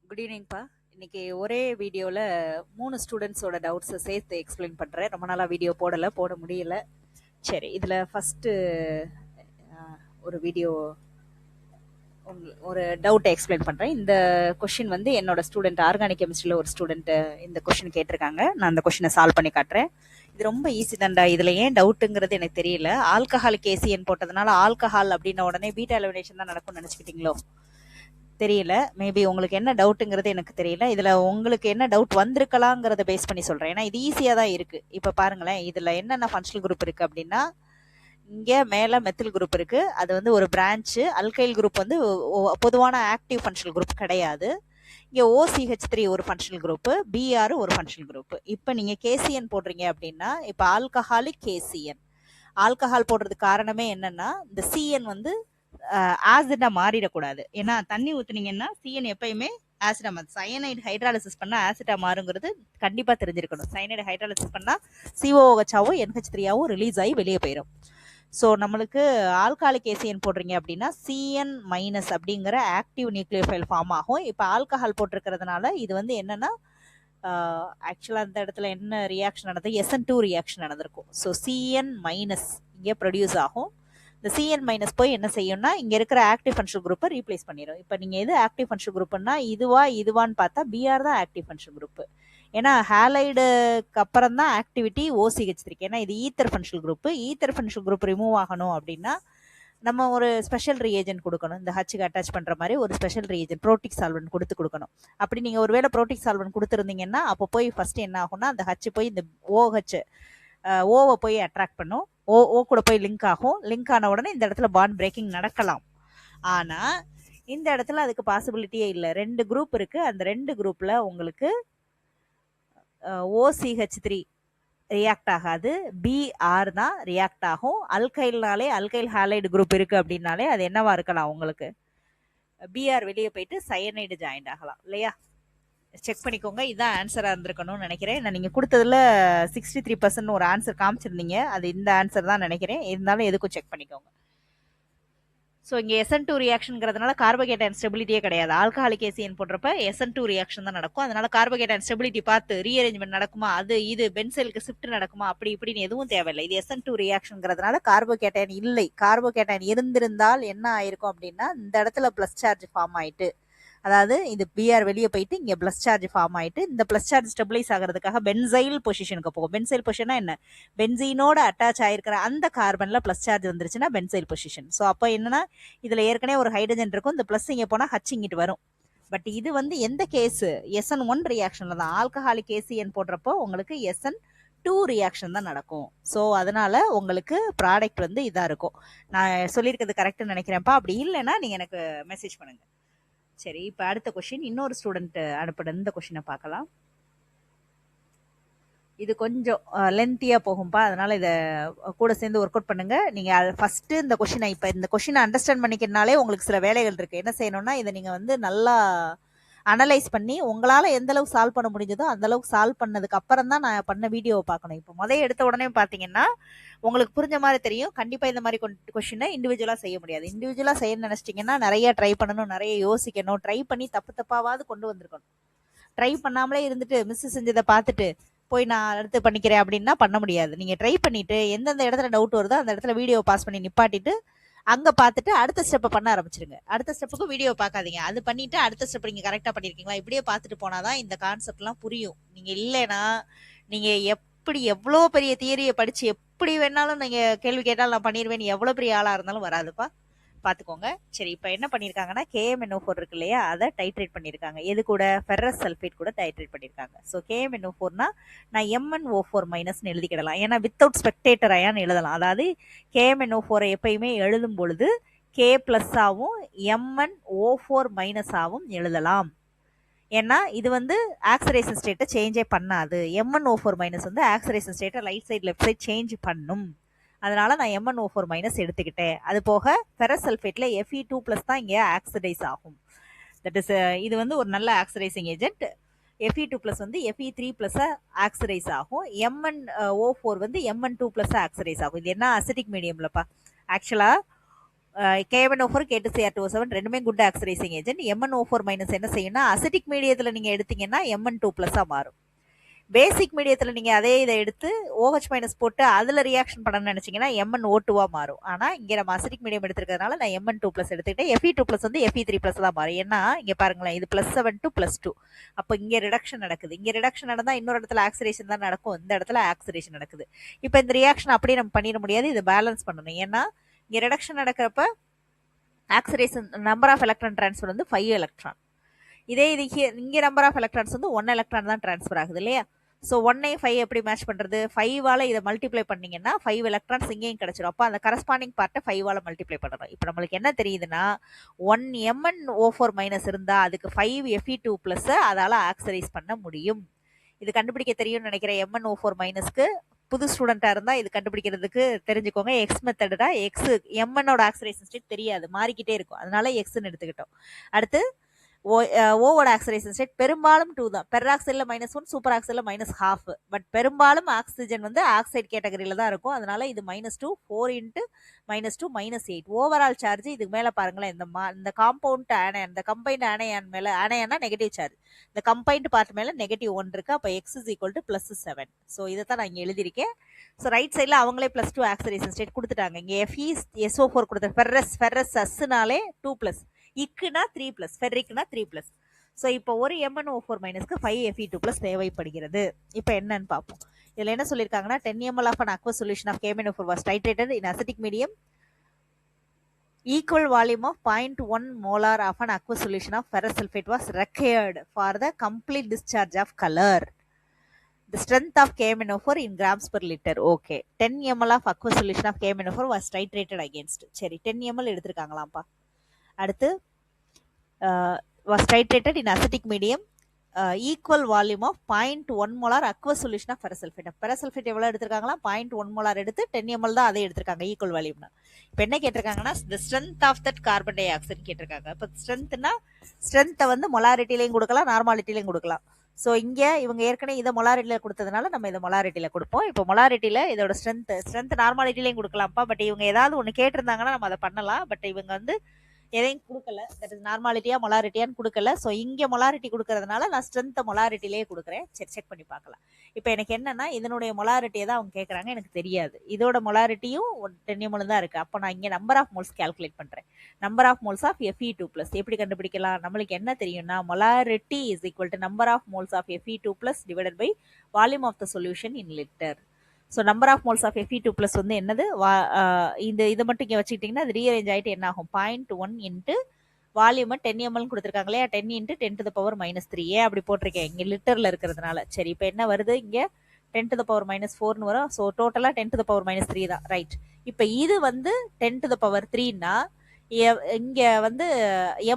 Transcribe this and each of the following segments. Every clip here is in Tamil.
குட் ஈவினிங்ப்பா. இன்னைக்கு ஒரே வீடியோவில் 3 ஸ்டூடெண்ட்ஸோட டவுட்ஸை சேர்த்து எக்ஸ்பிளைன் பண்ணுறேன். ரொம்ப நாளாக வீடியோ போட முடியல. சரி, இதில் ஃபஸ்ட்டு ஒரு வீடியோ ஒரு டவுட்டை எக்ஸ்பிளைன் பண்ணுறேன். இந்த கொஷின் வந்து என்னோட ஸ்டூடெண்ட் ஆர்கானிக் கெமிஸ்ட்ரியில் ஒரு ஸ்டூடெண்ட் இந்த கொஷின் கேட்டிருக்காங்க. நான் அந்த கொஷினை சால்வ் பண்ணி காட்டுறேன். இது ரொம்ப ஈஸி தான்டா. இதில் ஏன் டவுட்டுங்கிறது எனக்கு தெரியல. ஆல்கஹாலிக் ஏசிஎன் போட்டதுனால ஆல்கஹால் அப்படின்ன உடனே பீட்டா எலிமினேஷன் தான் நடக்கும்னு நினச்சிக்கிட்டீங்களோ தெரியல. மேபி உங்களுக்கு என்ன டவுட்டுங்கிறது எனக்கு தெரியல. இதுல உங்களுக்கு என்ன டவுட் வந்திருக்கலாங்கிறத பேஸ் பண்ணி சொல்றேன். ஏன்னா இது ஈஸியா தான் இருக்கு. இப்ப பாருங்களேன், இதுல என்னென்ன ஃபங்க்ஷனல் குரூப் இருக்கு அப்படின்னா, இங்க மேல மெத்தில் குரூப் இருக்கு. அது வந்து ஒரு பிரான்ச். அல்கைல் குரூப் வந்து பொதுவான ஆக்டிவ் ஃபங்க்ஷனல் குரூப் கிடையாது. இங்க OCH3 ஒரு ஃபங்க்ஷனல் குரூப், BR ஒரு ஃபங்க்ஷனல் குரூப். இப்ப நீங்க கேசிஎன் போடுறீங்க அப்படின்னா, இப்ப ஆல்கஹாலிக் கேசிஎன். ஆல்கஹால் போடுறதுக்கு காரணமே என்னன்னா, இந்த சிஎன் வந்து ஆசிடா மாறிடக்கூடாது. ஏன்னா தண்ணி ஊத்துனீங்கன்னா சிஎன் எப்பயுமே ஆசிடா மாறும். சயனைடு ஹைட்ராலிசிஸ் பண்ணா ஆசிடா மாறுங்கிறது கண்டிப்பா தெரிஞ்சிருக்கணும். சயனைடு ஹைட்ராலிசிஸ் பண்ணா COOH-ஆவும் NH3-ஆவும் ரிலீஸ் ஆகி வெளியே போயிடும். ஸோ நம்மளுக்கு ஆல்காலிக் ஏசியன் போடுறீங்க அப்படின்னா CN- அப்படிங்கிற ஆக்டிவ் நியூக்ளியோஃபைல் ஃபார்ம் ஆகும். இப்போ ஆல்கஹால் போட்டிருக்கிறதுனால இது வந்து என்னன்னா, ஆக்சுவலாக அந்த இடத்துல என்ன ரியாக்ஷன் நடந்தது, SN2 ரியாக்ஷன் நடந்திருக்கும். ஸோ CN- இங்கே ப்ரொடியூஸ் ஆகும். இந்த CN- போய் என்ன செய்யும்னா, இங்க இருக்கிற ஆக்டிவ் ஃபங்க்ஷனல் குரூப்பை ரீப்ளேஸ் பண்ணிடும். இப்போ நீங்க எது ஆக்டிவ் ஃபங்க்ஷனல் குரூப்னா இதுவான்னு பார்த்தா BR தான் ஆக்டிவ் ஃபங்க்ஷனல் குரூப். ஏன்னா ஹேலைடுக்கு அப்புறம் தான் ஆக்டிவிட்டி OCH3. ஏன்னா இது ether functional group. Ether functional group remove ஆகணும் அப்படின்னா நம்ம ஒரு ஸ்பெஷல் ரியேஜென்ட் கொடுக்கணும். இந்த ஹச்சுக்கு அட்டாச் பண்ற மாதிரி ஒரு ஸ்பெஷல் ரியேஜென்ட் ப்ரோட்டிக் சால்வன்ட் கொடுக்கணும். அப்படி நீங்க ஒருவேளை ப்ரோட்டிக் சால்வன்ட் கொடுத்துருந்தீங்கன்னா, அப்போ போய் ஃபர்ஸ்ட் என்ன ஆகும்னா, அந்த ஹச்சு போய் இந்த OH ஓவை போய் அட்ராக்ட் பண்ணும். ஓ கூட போய் லிங்க் ஆகும். லிங்க் ஆன உடனே இந்த இடத்துல பாண்ட் பிரேக்கிங் நடக்கலாம். ஆனா இந்த இடத்துல அதுக்கு பாசிபிலிட்டியே இல்லை. 2 குரூப் இருக்கு. அந்த 2 குரூப்ல உங்களுக்கு OCH3 ரியாக்ட் ஆகாது, BR தான் ரியாக்ட் ஆகும். அல்கைல்னாலே அல்கைல் ஹாலைடு குரூப் இருக்கு அப்படின்னாலே அது என்னவா இருக்கலாம், உங்களுக்கு BR வெளியே போயிட்டு சயனைடு ஜாயிண்ட் ஆகலாம் இல்லையா? செக் பண்ணிக்கோங்க. இதான் ஆன்சரா இருந்திருக்கணும்னு நினைக்கிறேன். நான் நீங்க கொடுத்ததுல 63% ஒரு ஆன்சர் காமிச்சிருந்தீங்க. அது இந்த ஆன்சர் தான் நினைக்கிறேன். இருந்தாலும் எதுக்கும் செக் பண்ணிக்கோங்க. ஸோ இங்கே SN2 ரியாக்ஷன்ங்கிறதுனால கார்போகேட்டைன் ஸ்டெபிலிட்டியே கிடையாது. ஆல்கஹாலிக் ஏசியன் போடுறப்ப SN2 ரியாக்ஷன் தான் நடக்கும். அதனால கார்போகேட்டைன் ஸ்டெபிலிட்டி பார்த்து ரீஅரேஞ்ச்மெண்ட் நடக்குமா, இது பென்சைலுக்கு ஷிஃப்ட் நடக்குமா, அப்படி இப்படின்னு எதுவும் தேவையில்லை. இது SN2 ரியாக்ஷன்ங்கிறதுனால கார்போகேட்டைன் இல்லை. கார்போகேட்டைன் இருந்திருந்தால் என்ன ஆயிருக்கும் அப்படின்னா, இந்த இடத்துல பிளஸ் சார்ஜ் ஃபார்ம் ஆயிட்டு, அதாவது இது BR வெளியே போயிட்டு இங்க பிளஸ் சார்ஜ் ஃபார்ம் ஆயிட்டு, இந்த பிளஸ் சார்ஜ் ஸ்டெபிளைஸ் ஆகிறதுக்காக பென்சைல் பொசிஷனுக்கு போகும். பென்சைல் பொசிஷனா என்ன, பென்சீனோட அட்டாச் ஆயிருக்கிற அந்த கார்பன்ல பிளஸ் சார்ஜ் வந்துருச்சுன்னா பென்சைல் பொசிஷன். ஸோ அப்போ என்னன்னா, இதுல ஏற்கனவே ஒரு ஹைட்ரஜன் இருக்கும். இந்த பிளஸ் இங்க போனா ஹச் இங்கிட்டு வரும். பட் இது வந்து எந்த கேஸ், SN1 ரியாக்ஷன்ல தான். ஆல்கஹாலிக் ஏசிஎன் போடுறப்போ உங்களுக்கு SN2 ரியாக்ஷன் தான் நடக்கும். ஸோ அதனால உங்களுக்கு ப்ராடக்ட் வந்து இதா இருக்கும். நான் சொல்லியிருக்கிறது கரெக்ட்னு நினைக்கிறேன்ப்பா. அப்படி இல்லைன்னா நீங்க எனக்கு மெசேஜ் பண்ணுங்க. சரி, இப்ப அடுத்த கொஸ்டின் இன்னொரு ஸ்டூடெண்ட் அனுப்பின இந்த கொஸ்டினை பார்க்கலாம். இது கொஞ்சம் லென்த்தியா போகும்பா, அதனால இதை கூட சேர்ந்து ஒர்க் அவுட் பண்ணுங்க. நீங்க ஃபர்ஸ்ட் இந்த கொஸ்டினை அண்டர்ஸ்டாண்ட் பண்ணிக்கிறதுனாலே உங்களுக்கு சில வேலைகள் இருக்கு. என்ன செய்யணும்னா, இதை நீங்க வந்து நல்லா அனலைஸ் பண்ணி உங்களால எந்த அளவுக்கு சால்வ் பண்ண முடிஞ்சதோ அந்த அளவுக்கு சால்வ் பண்ணதுக்கு அப்புறம் தான் நான் பண்ண வீடியோவை பார்க்கணும். இப்போ முதல் எடுத்த உடனே பாத்தீங்கன்னா உங்களுக்கு புரிஞ்ச மாதிரி தெரியும். கண்டிப்பா இந்த மாதிரி கொஸ்டினை இண்டிவிஜுவலா செய்ய முடியாது. இண்டிவிஜுவலா செய்ய நினைச்சிட்டீங்கன்னா நிறைய ட்ரை பண்ணணும், நிறைய யோசிக்கணும். ட்ரை பண்ணி தப்பாவது கொண்டு வந்திருக்கணும். ட்ரை பண்ணாமலே இருந்துட்டு மிஸ் செஞ்சதை பார்த்துட்டு போய் நான் அடுத்து பண்ணிக்கிறேன் அப்படின்னா பண்ண முடியாது. நீங்க ட்ரை பண்ணிட்டு எந்தெந்த இடத்துல டவுட் வருதோ அந்த இடத்துல வீடியோ பாஸ் பண்ணி நிப்பாட்டிட்டு அங்க பார்த்துட்டு அடுத்த ஸ்டெப்பை பண்ண ஆரம்பிச்சிருங்க. அடுத்த ஸ்டெப்புக்கு வீடியோ பார்க்காதீங்க. அது பண்ணிட்டு அடுத்த ஸ்டெப் நீங்க கரெக்டா பண்ணிருக்கீங்களா இப்படியே பார்த்துட்டு போனாதான் இந்த கான்செப்ட் எல்லாம் புரியும். நீங்க இல்லைன்னா நீங்க எப்படி எவ்வளோ பெரிய தியரியை படிச்சு எப்படி வேணாலும் நீங்க கேள்வி கேட்டாலும் நான் பண்ணிடுவேன், எவ்வளவு பெரிய ஆளா இருந்தாலும் வராதுப்பா, பாத்துக்கோங்க. சரி, இப்ப என்ன பண்ணிருக்காங்கன்னா, KMnO4 இருக்கு இல்லையா, அதை டைட்ரேட் பண்ணிருக்காங்க. எது கூட, ஃபெரஸ் சல்பேட் கூட டைட்ரேட் பண்ணிருக்காங்க. ஸோ KMnO4னா நான் MnO4- எழுதிக்கிடலாம். ஏன்னா வித்தவுட் ஸ்பெக்டேட்டர் அயான் எழுதலாம். அதாவது KMnO4 எப்பயுமே எழுதும் பொழுது K+ ஆவும் MnO4- ஆவும் எழுதலாம். ஏன்னா இது வந்து ஆக்சிடேஷன் ஸ்டேட்டை சேஞ்சே பண்ணாது. MnO4- வந்து ஆக்சிடேஷன் ஸ்டேட்டை right side left side change பண்ணும். அதனால நான் MnO4- எடுத்துக்கிட்டேன். அது போக ஃபெரஸ் சல்ஃபேட்ல Fe2+ தான் இங்கே ஆக்சிடைஸ் ஆகும். தட் இஸ் இது வந்து ஒரு நல்ல ஆக்சிடைசிங் ஏஜென்ட். Fe2+ வந்து Fe3+ ஆக்சிடைஸ் ஆகும். MnO4 வந்து Mn2+ ஆக்சிடைஸ் ஆகும். இது என்ன அசிட்டிக் மீடியம்லப்பா. ஆக்சுவலா KMnO4 K2Cr2O7 ரெண்டுமே good oxidising agent. MnO4 minus என்ன செய்யும்னா அசிட்டிக் மீடியத்தில் நீங்கள் எடுத்தீங்கன்னா Mn2+ மாறும். பேசிக் மீடியத்தில் நீங்கள் அதே இதை எடுத்து OH மைனஸ் போட்டு அதில் ரியாக்ஷன் பண்ணணும்னு நினச்சிங்கன்னா MnO2 மாறும். ஆனால் இங்கே நம்ம அசிட்டிக் மீடியம் எடுத்துருக்கிறதுனால நான் Mn2+ எடுத்துக்கிட்டேன். Fe2+ வந்து Fe3+ தான் மாறும். ஏன்னா இங்கே பாருங்களேன், இது +7 to +2. அப்போ இங்கே ரிடக்ஷன் நடக்குது. இங்கே ரிடக்ஷன் நடந்தால் இன்னொரு இடத்துல ஆக்சிடேஷன் தான் நடக்கும். இந்த இடத்துல ஆக்சிடேஷன் நடக்குது. இப்போ இந்த ரியாக்ஷன் அப்படியே நம்ம பண்ணிட முடியாது. இது பேலன்ஸ் பண்ணணும். ஏன்னா இங்கே ரிடக்ஷன் நடக்கிறப்ப oxidation number of electron transfer வந்து 5 எலக்ட்ரான். இதே இது இங்கே நம்பர் ஆஃப் எலக்ட்ரான்ஸ் வந்து 1 எலக்ட்ரான் தான் ட்ரான்ஸ்ஃபர் ஆகுது இல்லையா? ஸோ 1 எப்படி மேட்ச் பண்ணுறது? 5ஆல் இதை மல்டிப்ளை பண்ணிங்கன்னா 5 எலக்ட்ரான்ஸ் இங்கேயும் கிடச்சிடும். அப்போ அந்த கரஸ்பாண்டிங் பார்ட்டை 5ஆல் மல்டிப்ளை பண்ணணும். இப்போ நம்மளுக்கு என்ன தெரியுதுன்னா 1 MnO4 மைனஸ் இருந்தால் அதுக்கு 5 Fe2+ அதால் ஆக்சிடைஸ் பண்ண முடியும். இது கண்டுபிடிக்க தெரியும்னு நினைக்கிறேன். MnO4 மைனஸ்க்கு புது ஸ்டூடெண்ட்டாக இருந்தால் இது கண்டுபிடிக்கிறதுக்கு தெரிஞ்சுக்கோங்க. எக்ஸ் மெத்தடா எக்ஸ் எம்என்னோட ஆக்சிடேஷன் ஸ்டேட் தெரியாது, மாறிக்கிட்டே இருக்கும். அதனால எக்ஸ்ன்னு எடுத்துக்கிட்டோம். அடுத்து ஓவோட ஆக்சிடேஷன் ஸ்டேட் பெரும்பாலும் 2 தான். பெராக்சைடில் -1, சூப்பர் ஆக்சைடில் -1/2. பட் பெரும்பாலும் ஆக்சிஜன் வந்து ஆக்சைடு கேட்டகரியில் தான் இருக்கும். அதனால இது -2, 4 × -2 -8. ஓவரால் சார்ஜ் இதுக்கு மேலே பாருங்களேன். இந்த காம்பவுண்ட் ஆனையான், இந்த கம்பைன்ட் ஆனையான் மேலே, ஆனையானா நெகட்டிவ் சார்ஜ், இந்த கம்பைன்ட் பார்ட் மேலே -1 இருக்கு. அப்போ x = +7. ஸோ இதை தான் நான் இங்கே எழுதியிருக்கேன். ஸோ ரைட் சைடில் அவங்களே +2 ஆக்சிடேஷன் ஸ்டேட் கொடுத்துட்டாங்க. இங்கே FeSO4 கொடுத்த ஃபெரஸ் அஸ்னாலே 2+, இக்குனா 3+, ஃபெர்ரிக்னா 3+. ஸோ இப்போ ஒரு MnO4 மைனஸ்க்கு 5 Fe2+ தேவைப்படுகிறது. இப்போ என்னன்னு பார்ப்போம். இதில் என்ன சொல்லியிருக்காங்கன்னா 10 ml of an aqueous solution of KMnO4 was titrated in acidic medium. Equal volume of 0.1 molar of an aqueous solution of ferrous sulfate was required for the complete discharge of color. The strength of KMnO4 in grams per liter. Okay. 10 ml of aqueous solution of KMnO4 was titrated against. சரி, 10 ml எடுத்திருக்காங்களாம்ப்பா. அடுத்து was titrated in acidic medium, equal volume of 0.1 molar aqueous solution of ferrous sulfate. ferrous sulfate எவ்வளோ எடுத்திருக்காங்களா? 0.1 molar எடுத்து 10 ml தான் அதை எடுத்திருக்காங்க ஈக்குவல் வால்யூம்னா. இப்போ என்ன கேட்டிருக்காங்கன்னா the strength of that carbon dioxide கேட்டிருக்காங்க. இப்போ ஸ்ட்ரென்த்னா ஸ்ட்ரென்த்தை வந்து மொலாரிட்டிலையும் கொடுக்கலாம், நார்மாலிட்டிலையும் கொடுக்கலாம். ஸோ இங்கே இவங்க ஏற்கனவே இதை மொலாரிட்டியில் கொடுத்ததுனால நம்ம இதை மொலாரிட்டியில் கொடுப்போம். இப்போ மொலாரிட்டியில் இதோட ஸ்ட்ரென்த் நார்மாலிட்டிலையும் கொடுக்கலாம்ப்பா. பட் இவங்க ஏதாவது ஒன்று கேட்டிருந்தாங்கன்னா நம்ம அதை பண்ணலாம். பட் இவங்க வந்து எதையும் கொடுக்கல, தட் இஸ் நார்மாலிட்டியா மொலாரிட்டியான்னு கொடுக்கல. ஸோ இங்கே மொலாரிட்டி கொடுக்கறதுனால நான் ஸ்ட்ரென்த்தை மொலாரிட்டிலே கொடுக்குறேன். சரி, செக் பண்ணி பார்க்கலாம். இப்போ எனக்கு என்னன்னா இதனுடைய மொலாரிட்டியை தான் அவங்க கேட்குறாங்க, எனக்கு தெரியாது. இதோட மொலாரிட்டியும் 10 ml தான் இருக்குது. அப்போ நான் இங்கே நம்பர் ஆஃப் மோல்ஸ் கால்குலேட் பண்ணுறேன். Number of moles of Fe2+. எப்படி கண்டுபிடிக்கலாம்? நம்மளுக்கு என்ன தெரியும்னா molarity is equal to number of moles of Fe2+ divided by volume of the solution in litre. So number of moles of Fe2+ வந்து என்னது? இதை மட்டும் இங்கே வச்சுக்கிட்டிங்கன்னா அது ரீஅரேஞ்ச் ஆகிட்டு என்ன ஆகும்? 0.1 இன்ட்டு வால்யூமை 10 ml கொடுத்துருக்காங்க இல்லையா? 10 × 10⁻³ ஏன் அப்படி போட்டிருக்கேன்? இங்கே லிட்டரில் இருக்கிறதுனால. சரி, இப்போ என்ன வருது? இங்கே 10⁻⁴ வரும். ஸோ டோட்டலாக 10⁻³ தான். ரைட். இப்போ இது வந்து 10⁻3ன்னா இங்கே வந்து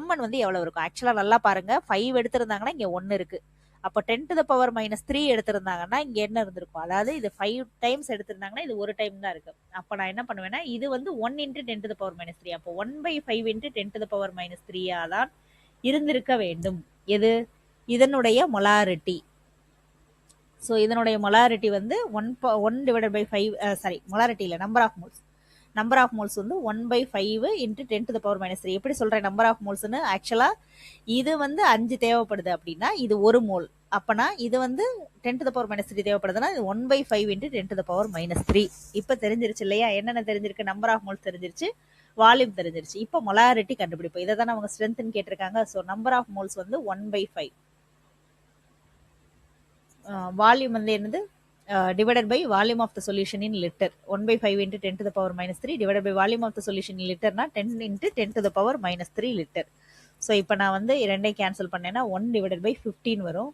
Mn வந்து எவ்வளோ இருக்கும்? ஆக்சுவலாக நல்லா பாருங்கள். 5 எடுத்திருந்தாங்கன்னா இங்கே 1 இருக்குது. அப்போ 10⁻³ எடுத்திருந்தாங்கன்னா இங்க என்ன இருந்திருக்கும்? அதாவது இது 5 டைம்ஸ் எடுத்திருந்தாங்கன்னா இது ஒரு டைம் தான் இருக்கு. அப்போ நான் என்ன பண்ணுவேன்னா இது வந்து 1 × 10⁻³. அப்போ 1/5 × 10⁻³ தான் இருந்திருக்க வேண்டும். எது? இதனுடைய மொலாரிட்டி. ஸோ இதனுடைய மொலாரிட்டி வந்து 1/5 மொலாரிட்டி இல்லை, number of moles. Number of moles வந்து 1/5 × 10⁻³. எப்படி சொல்றேன் நம்பர் ஆஃப் மோல்ஸ்னு? ஆக்சுவலா இது வந்து 5 தேவைப்படுது அப்படின்னா இது 1 மோல். அப்பனா இது வந்து 10⁻³ தேவைப்படுதுன்னா இது 1/5 × 10⁻³ இப்போ தெரிஞ்சிருச்சு இல்லையா? என்னென்ன தெரிஞ்சிருக்கு? நம்பர் ஆஃப் மோல்ஸ் தெரிஞ்சிருச்சு, வால்யூம் தெரிஞ்சிருச்சு. இப்போ மொலாரிட்டி கண்டுபிடிப்போம். இதை தான் அவங்க ஸ்ட்ரென்த்னு கேட்டிருக்காங்க. ஸோ நம்பர் ஆஃப் மோல்ஸ் வந்து 1/5, வால்யூம் வந்து என்னது? divided by volume of the solution in liter. 1/5 × 10⁻³ divided by volume of the solution in liter னா 10 × 10⁻³ லிட்டர். ஸோ இப்போ நான் வந்து ரெண்டையும் கேன்சல் பண்ணேன்னா 1/15 வரும்.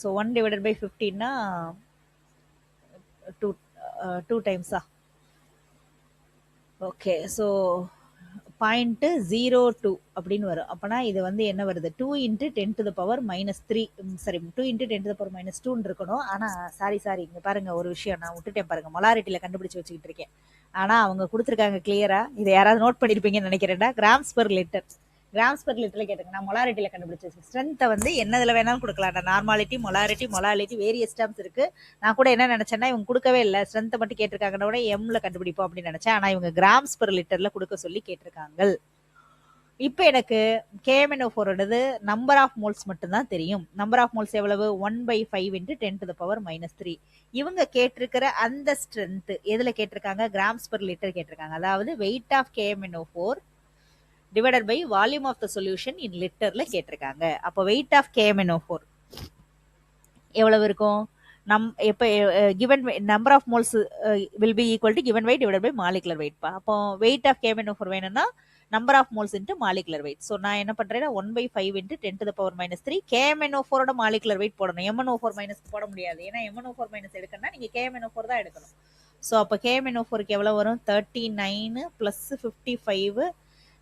ஸோ 1/15னா 2 டைம்ஸா? ஓகே. ஸோ 0.02 அப்படின்னு வரும். அப்போனா இது வந்து என்ன வருது? 2 × 10⁻³ சாரி 2 × 10⁻²ன்னு இருக்கணும். ஆனால் சாரி இங்கே பாருங்க, ஒரு விஷயம் நான் விட்டுட்டேன் பாருங்க. மொலாரிட்டியில் கண்டுபிடிச்சு வச்சுக்கிட்டு இருக்கேன். ஆனால் அவங்க கொடுத்துருக்காங்க கிளியரா. இதை யாராவது நோட் பண்ணியிருப்பீங்கன்னு நினைக்கிறேன்டா. Grams per litre. Grams per லிட்டர்ல கேட்டிருக்கேன். நான் மொலாரிட்டியில கண்டுபிடிச்சேன். ஸ்ட்ரென்த்தை வந்து என்னதுல வேணாலும் கொடுக்கலாம். Normality, molarity, molality, various terms இருக்கு. நான் கூட என்ன நினைச்சேன்னா இவங்க கொடுக்கவே இல்லை, ஸ்ட்ரென்த்தை மட்டும் கேட்டிருக்காங்கன்னு கூட எம்ல கண்டுபிடிப்போம் அப்படின்னு நினைச்சேன். ஆனா இவங்க கிராம்ஸ் பெர் லிட்டர்ல கொடுக்க சொல்லி கேட்டிருக்காங்க. இப்போ எனக்கு KMnO4 நம்பர் ஆஃப் மோல்ஸ் மட்டும்தான் தெரியும். நம்பர் ஆஃப் மோல்ஸ் எவ்வளவு? 1/5 × 10⁻³ இவங்க கேட்டிருக்கிற அந்த ஸ்ட்ரென்த் எதுல கேட்டிருக்காங்க? கிராம்ஸ் பெர் லிட்டர் கேட்டிருக்காங்க. அதாவது weight of KMnO4 divided by volume of the solution in லிட்டர்ல கேட்டிருக்காங்க. அப்போ வெயிட் ஆஃப் KMnO4 எவ்வளவு இருக்கும்? இப்போ given number of moles will be equal to given weight divided by molecular weight. அப்போ வெயிட் ஆஃப் KMnO4 வேணும்னா number of moles into molecular weight. So நான் என்ன பண்றேன்னா 1/5 × 10⁻³ KMnO4 மாலிகுலர் வெயிட் போடணும். MnO4 மைனஸ் போட முடியாது. ஏன்னா MnO4 மைனஸ் எடுக்கணும்னா நீங்க KMnO4 தான் எடுக்கணும். ஸோ அப்போ KMnO4க்கு எவ்வளவு வரும்? 39 + 55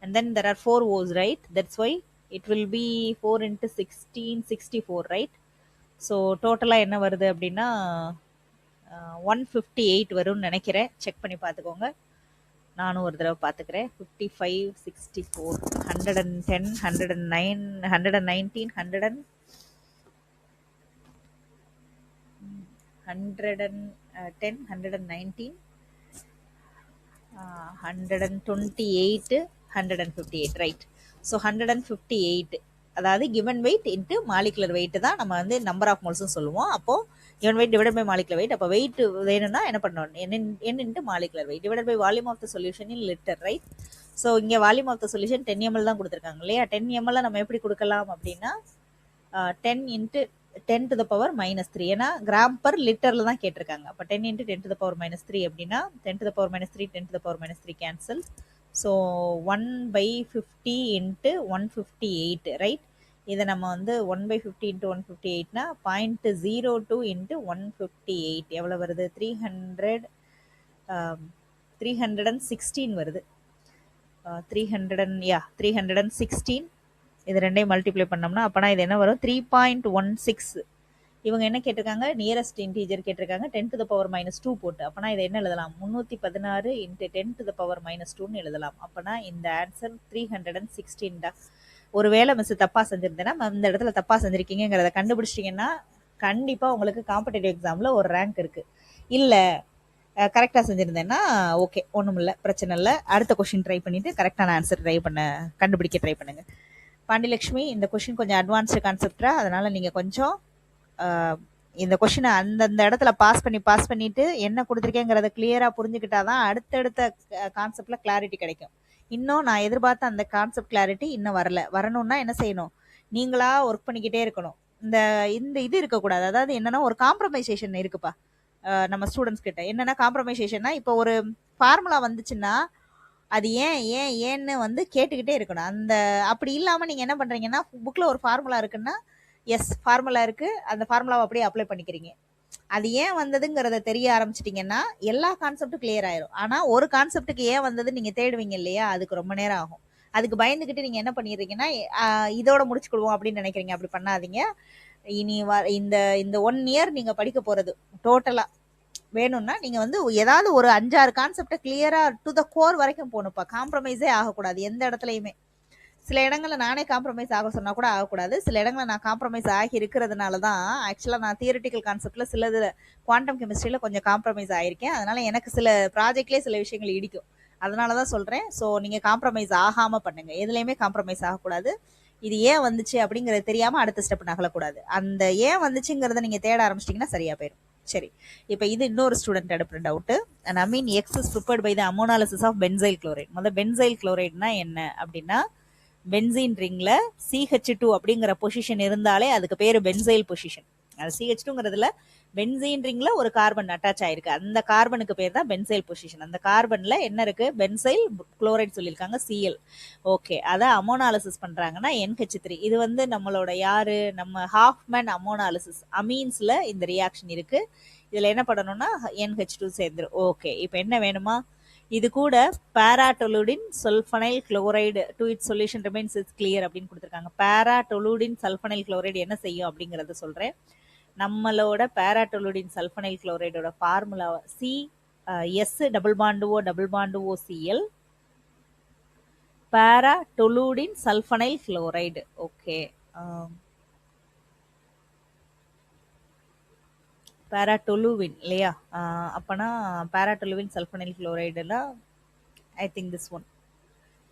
and then there are 4 O's, right? That's why it will be 4 × 16 64, right? So டோட்டலாக என்ன வருது அப்படின்னா 158 வரும்னு நினைக்கிறேன். செக் பண்ணி பார்த்துக்கோங்க. நானும் ஒரு தடவை பார்த்துக்கிறேன். 55 64 110 109 119 100 110 119 128 158, ரைட்? ஸோ 158 அதாவது given wait into molecular wait தான் நம்ம வந்து நம்பர் ஆஃப் மோல்ஸ்னு சொல்லுவோம். அப்போ given weight divided by molecular weight. அப்போ weight வேணும்னா என்ன பண்ணணும்? n into molecular weight divided by volume of the solution in liter, right? So இங்கே volume of the solution 10 ml தான் கொடுத்துருக்காங்க இல்லையா? 10 ml நம்ம எப்படி கொடுக்கலாம் அப்படின்னா 10 × 10⁻³ ஏன்னா கிராம் பர் லிட்டர்ல தான் கேட்டிருக்காங்க. அப்போ 10 × 10⁻³ அப்படின்னா 10⁻³ 10⁻³ கேன்சல். So 1/50 × 158, right? இதை நம்ம வந்து 1/50 × 158னா 0.02 × 158 எவ்வளோ வருது? 316 வருது. 316 இது ரெண்டையும் மல்டிப்ளை பண்ணோம்னா அப்போனா இது என்ன வரும்? 3.16. இவங்க என்ன கேட்டிருக்காங்க? நியரஸ்ட் இன்டீஜர் கேட்டிருக்காங்க 10⁻² போட்டு. அப்போனா இதை என்ன எழுதலாம்? 316 × 10⁻²ன்னு எழுதலாம். அப்போனா இந்த ஆன்சர் 316 தான். ஒருவேளை மிஸ் தப்பா செஞ்சிருந்தேன்னா இந்த இடத்துல தப்பா செஞ்சிருக்கீங்கிறத கண்டுபிடிச்சிட்டிங்கன்னா கண்டிப்பா உங்களுக்கு காம்படிட்டிவ் எக்ஸாம்ல ஒரு ரேங்க் இருக்கு. இல்ல கரெக்டா செஞ்சிருந்தேன்னா ஓகே, ஒண்ணும் இல்லை, பிரச்சனை இல்லை. அடுத்த கொஸ்டின் ட்ரை பண்ணிட்டு கரெக்டான ஆன்சர் கண்டுபிடிக்க ட்ரை பண்ணுங்க. பாண்டியலட்சுமி, இந்த கொஸ்டின் கொஞ்சம் அட்வான்ஸ்டு கான்செப்டா, அதனால நீங்க கொஞ்சம் இந்த கொஸ்டினை அந்தந்த இடத்துல பாஸ் பண்ணிட்டு என்ன கொடுத்துருக்கேங்கிறத கிளியரா புரிஞ்சுக்கிட்டாதான் அடுத்தடுத்த கான்செப்ட்ல கிளாரிட்டி கிடைக்கும். இன்னும் நான் எதிர்பார்த்த அந்த கான்செப்ட் கிளாரிட்டி இன்னும் வரணும்னா என்ன செய்யணும்? நீங்களா ஒர்க் பண்ணிக்கிட்டே இருக்கணும். இந்த இது இருக்கக்கூடாது. அதாவது என்னன்னா ஒரு காம்ப்ரமைசேஷன் இருக்குப்பா நம்ம ஸ்டூடெண்ட்ஸ் கிட்ட. என்னன்னா காம்ப்ரமைசேஷன்னா இப்போ ஒரு ஃபார்முலா வந்துச்சுன்னா அது ஏன்னு வந்து கேட்டுக்கிட்டே இருக்கணும். அப்படி இல்லாம நீங்க என்ன பண்றீங்கன்னா புக்ல ஒரு ஃபார்முலா இருக்குன்னா ஃபார்முலா இருக்கு, அந்த ஃபார்முலாவை அப்படியே அப்ளை பண்ணிக்கிறீங்க. அது ஏன் வந்ததுங்கிறத தெரிய ஆரம்பிச்சிட்டிங்கன்னா எல்லா கான்செப்டும் கிளியர் ஆயிரும். ஆனா ஒரு கான்செப்டுக்கு ஏன் வந்தது நீங்க தேடுவீங்க இல்லையா? அதுக்கு ரொம்ப நேரம் ஆகும். அதுக்கு பயந்துகிட்டு நீங்க என்ன பண்ணிடுறீங்கன்னா இதோட முடிச்சுக்கிடுவோம் அப்படின்னு நினைக்கிறீங்க. அப்படி பண்ணாதீங்க. இனி இந்த 1 இயர் நீங்க படிக்க போறது டோட்டலா வேணும்னா நீங்க வந்து ஏதாவது ஒரு 5-6 கான்செப்டை கிளியரா டு த கோர் வரைக்கும் போகணும்ப்பா. காம்ப்ரமைஸே ஆகக்கூடாது எந்த இடத்துலையுமே. சில இடங்கள்ல நானே காம்ப்ரமைஸ் ஆக சொன்னா கூட ஆகக்கூடாது. சில இடங்கள்ல நான் காம்ப்ரமைஸ் ஆகி இருக்கிறதுனால தான் ஆக்சுவலா நான் தியரிட்டிக்கல் கான்செப்ட்ல சிலது குவாண்டம் கெமிஸ்ட்ரியில கொஞ்சம் காம்ப்ரமைஸ் ஆயிருக்கேன். அதனால எனக்கு சில ப்ராஜெக்ட்லேயே சில விஷயங்கள் இடிக்கும். அதனாலதான் சொல்றேன். ஸோ நீங்க காம்ப்ரமைஸ் ஆகாம பண்ணுங்க. எதுலையுமே காம்ப்ரமைஸ் ஆகக்கூடாது. இது ஏன் வந்துச்சு அப்படிங்கறது தெரியாம அடுத்த ஸ்டெப் நகலக்கூடாது. அந்த ஏன் வந்துச்சுங்கிறத நீங்க தேட ஆரம்பிச்சிட்டீங்கன்னா சரியா போயிடும். சரி, இப்போ இது இன்னொரு ஸ்டூடெண்ட் எடுப்புற doubt. Amine X is prepared by the ammonolysis of benzyl chloride. முதல்ல பென்சைல் குளோரைட்னா என்ன அப்படின்னா பென்சீன் ரிங்ல CH2 அப்படிங்கிற பொசிஷன் இருந்தாலே அதுக்கு பேரு பென்சைல் பொசிஷன். அது CH2ங்கிறதுல பென்சீன் ரிங்ல ஒரு கார்பன் அட்டாச் ஆயிருக்கு. அந்த கார்பனுக்கு பேர் தான் பென்சைல் பொசிஷன். அந்த கார்பன்ல என்ன இருக்கு? பென்சைல் குளோரைட் சொல்லியிருக்காங்க, Cl. ஓகே, அதை அமோனாலிசிஸ் பண்றாங்கன்னா NH3. இது வந்து நம்மளோட நம்ம ஹாஃப்மேன் அமோனாலிசிஸ் அமீன்ஸ்ல இந்த ரியாக்ஷன் இருக்கு. இதுல என்ன பண்ணணும்னா NH2 சேர்ந்துரும். ஓகே, இப்போ என்ன வேணுமா? இது கூட paratoluidine sulphanyl chloride to it solution remains is clear அப்படின்னு கொடுத்துருக்காங்க. பாராடொலுடின் சல்ஃபனைல் குளோரைடு என்ன செய்யும் அப்படிங்கறத சொல்றேன். நம்மளோட பாராடொலுடின் சல்ஃபனைல் குளோரைடோட formula C S double bond O double bond O Cl paratoluidine sulphanyl chloride. Okay, paratoluidine இல்லையா? அப்பனா பேராடொலுவின் சல்ஃபனைல் குளோரைடுனா I think this one.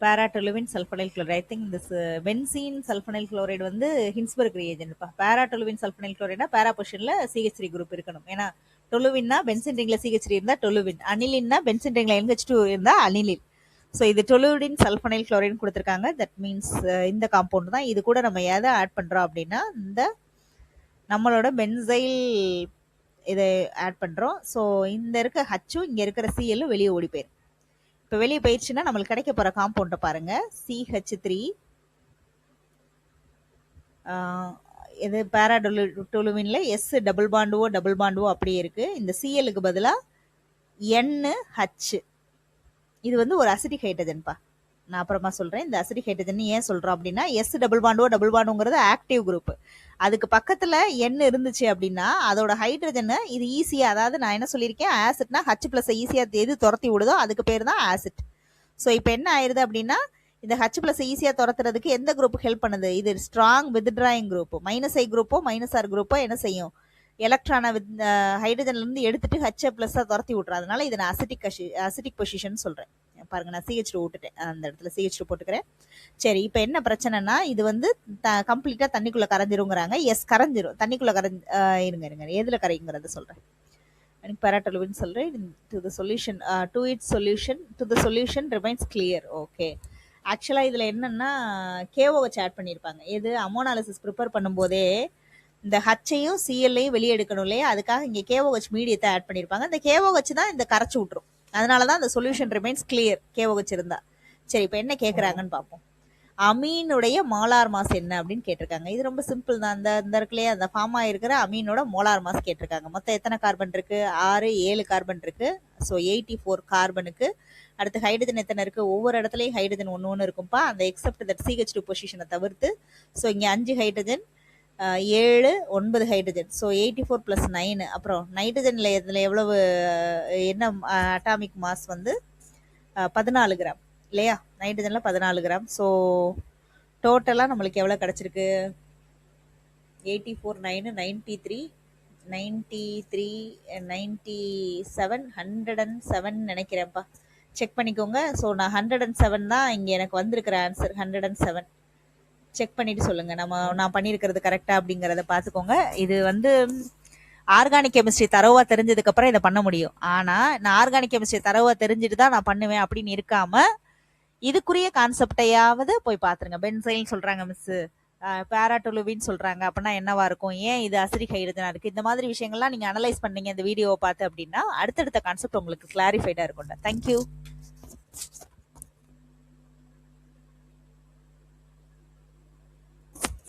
Paratoluidine sulphanyl chloride. I think this benzene sulphanyl chloride வந்து ஹின்ஸ்பர்க் ரியேஜென்ட்ப்பா. பேராடொலுவின் சல்ஃபனைல் குளோரைடுனா பேரா பொசிஷன்ல CH3 குரூப் இருக்கணும். ஏன்னா டொலுவின்னா பென்சின் ரிங்ல CH3 இருந்தா டொலுவின், அனிலின்னா பென்சின் ரிங்ல NH2 இருந்தா அனிலின். ஸோ இது டொலுடின் சல்ஃபனைல் குளோரைடு கொடுத்துருக்காங்க. தட் மீன்ஸ் இந்த காம்பவுண்ட் தான். இது கூட நம்ம எதை ஆட் பண்றோம் அப்படின்னா இந்த நம்மளோட பென்சைல் இதை ஆட் பண்றோம். ஸோ இந்த இருக்க ஹச்சும் இங்க இருக்கிற சிஎல்லும் வெளியே ஓடி போயிடும். இப்போ வெளியே போயிடுச்சுன்னா நம்மளுக்கு கிடைக்க போற காம்பவுண்ட பாருங்க. CH3 இது பேராடொலுவின்ல எஸ் டபுள் பாண்டுவோ அப்படியே இருக்கு. இந்த சிஎலுக்கு பதிலா NH. இது வந்து ஒரு அசிட்டிக் ஹைட்ரஜன்பா. நான் அப்புறமா சொல்றேன். இந்த அசிட்டிக் ஹைட்ரஜன் ஏன் சொல்றோம் அப்படின்னா எஸ் டபுள் பாண்டுங்கிறது ஆக்டிவ் குரூப். அதுக்கு பக்கத்துல N இருந்துச்சு அப்படின்னா அதோட ஹைட்ரஜன் இது ஈஸியா, அதாவது நான் என்ன சொல்லியிருக்கேன், ஆசிட்னா H+ ஈஸியா எது துரத்தி விடுதோ அதுக்கு பேர் தான் ஆசிட். ஸோ இப்போ என்ன ஆயிருது அப்படின்னா இந்த H+ ஈஸியா துரத்துறதுக்கு எந்த குரூப் ஹெல்ப் பண்ணுது? இது strong withdrawing group. -I குரூப்போ -R குரூப்போ என்ன செய்யும்? எலக்ட்ரானை ஹைட்ரஜன்ல இருந்து எடுத்துட்டு H+ துரத்தி விட்டுரும். அதனால இதை நான் அசிட்டிக் பொசிஷன் சொல்றேன். பாருங்க, நான் CH2 விட்டுட்டேன், அந்த இடத்துல CH2 போட்டுக்கிறேன். சரி, இப்போ என்ன பிரச்சனைனா இது வந்து கம்ப்ளீட்டா தண்ணிக்குள்ள கரைஞ்சிருங்கிறாங்க. எஸ், கரைஞ்சிரும். தண்ணிக்குள்ள இருங்க எதுல கரைங்கிறத சொல்றேன். பேராடொலுவின் சொல்றேன். To the solution remains clear. Okay, ஆக்சுவலா இதுல என்னன்னா KOH ஆட் பண்ணிருப்பாங்க. எது அமோனாலிசிஸ் ப்ரிப்பேர் பண்ணும்போதே இந்த ஹச்சையும் சிஎல்லையும் வெளியே எடுக்கணும் இல்லையா? அதுக்காக இங்க KOH மீடியத்தை ஆட் பண்ணிருப்பாங்க. இந்த KOH தான் இந்த கரைச்சு விட்டுரும். அதனாலதான் இந்த சொல்யூஷன் ரிமைன்ஸ் கிளியர் KOH இருந்தா. சரி, இப்போ என்ன கேட்கறாங்கன்னு பார்ப்போம். அமீனுடைய மோலார் மாஸ் என்ன அப்படின்னு கேட்டிருக்காங்க. இது ரொம்ப சிம்பிள் தான். இந்த இருக்குல்லையே அந்த ஃபார்ம் ஆயிருக்கிற அமீனோட மோலார் மாஸ் கேட்டிருக்காங்க. மொத்தம் எத்தனை கார்பன் இருக்கு? 7 கார்பன் இருக்கு. ஸோ 84 கார்பனுக்கு. அடுத்து ஹைட்ரஜன் எத்தனை இருக்கு? ஒவ்வொரு இடத்துலயும் ஹைட்ரஜன் ஒன்று இருக்கும்பா. அந்த எக்ஸப்ட் தட் CH2 பொசிஷனை தவிர்த்து. ஸோ இங்க 5 ஹைட்ரஜன், 7, 9 ஹைட்ரஜன். ஸோ 84 + 9. அப்புறம் நைட்ரஜன்ல இதுல எவ்வளவு என்ன அட்டாமிக் மாஸ் வந்து 14 கிராம் இல்லையா? நைட்ரஜன்ல 14 கிராம். ஸோ டோட்டலா நம்மளுக்கு எவ்வளவு கிடைச்சிருக்கு? 84, 9, 93, 97, 107 நினைக்கிறேன்ப்பா. செக் பண்ணிக்கோங்க. ஸோ நான் 107 தான் இங்க எனக்கு வந்திருக்கிற ஆன்சர். 107 செக் பண்ணிட்டு சொல்லுங்க. நான் பண்ணியிருக்கிறது கரெக்டா அப்படிங்கறத பாத்துக்கோங்க. இது வந்து ஆர்கானிக் கெமிஸ்ட்ரி தரவா தெரிஞ்சதுக்கு அப்புறம் இதை பண்ண முடியும். ஆனா நான் ஆர்கானிக் கெமிஸ்ட்ரி தரவா தெரிஞ்சுட்டு தான் நான் பண்ணுவேன் அப்படின்னு இருக்காம இதுக்குரிய கான்செப்டையாவது போய் பாத்துருங்க. பென்சைல் சொல்றாங்க மிஸ், பேராடொலுவின் சொல்றாங்க, அப்படின்னா என்னவா இருக்கும்? ஏன் இது அசிடிக் ஹைட்ரஜனா இருக்கு? இந்த மாதிரி விஷயங்கள்லாம் நீங்க அனலைஸ் பண்ணீங்க இந்த வீடியோவை பார்த்து அப்படின்னா அடுத்தடுத்த கான்செப்ட் உங்களுக்கு கிளாரிஃபைடா இருக்கும்ல. தேங்க்யூ.